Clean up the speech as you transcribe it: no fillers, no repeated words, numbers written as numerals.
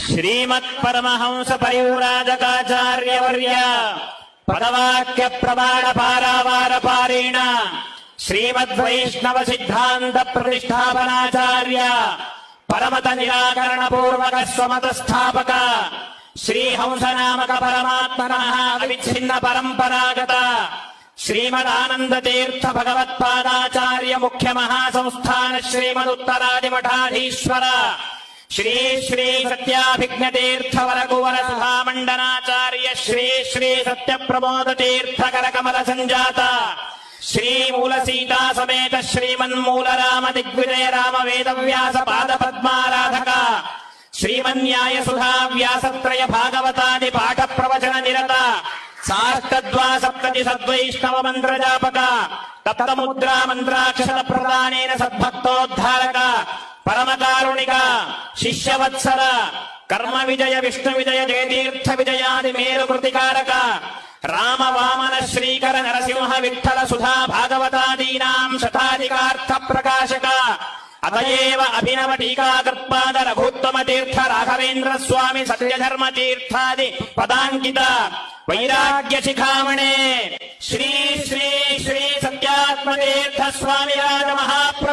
శ్రీమత్పరమహంస పరివ్రాజకాచార్యవర్య పదవాక్య ప్రమాణ పారావార పారేణ శ్రీమద్వైష్ణవ సిద్ధాంత ప్రతిష్టాపనాచార్య పరమత నిరాకరణ పూర్వక స్వమత స్థాపక శ్రీహంసనామక పరమాత్మనః అవిచ్ఛిన్న పరంపరాగత శ్రీమదానంద తీర్థ భగవత్పాదాచార్య ముఖ్య మహాసంస్థాన శ్రీమదుత్తరాది మఠాధీశ్వర శ్రీ శ్రీ సత్యాభిజ్ఞ తీర్థ వరకువర సుధామండనాచార్య శ్రీ శ్రీ సత్య ప్రమోద తీర్థ కరకమల సంజాత శ్రీ మూల సీతా సమేత శ్రీమన్మూల రామ దిగ్విజయ రామ వేద వ్యాస పాద పద్మారాధక శ్రీమన్యాయ సుధా వ్యాసత్రయ భాగవతాది పాఠ ప్రవచన నిరత సాష్టద్వా సప్తతి సద్వైష్ణవ మంత్ర జాపక తప్త ముద్రా మంత్రాక్షర ప్రదానేన సద్భక్తోద్ధారక పరమకారుణిక శిష్యవత్సర కర్మ విజయ విష్ణు విజయ జయతీర్థ విజయాది మేరు కృతికారక రామ వామన శ్రీకర నరసింహ విఠల సుధా భాగవతాదీనాం శతాధికార్థ ప్రకాశక అతయేవ అభినవ టీకాకృత్పాద రఘుత్తమ తీర్థ రాఘవేంద్ర స్వామి సత్యధర్మ తీర్థాది పదాంకిత వైరాగ్య శిఖామణే శ్రీ శ్రీ శ్రీ సత్యాత్మ తీర్థ స్వామి రాజ మహాప్రభు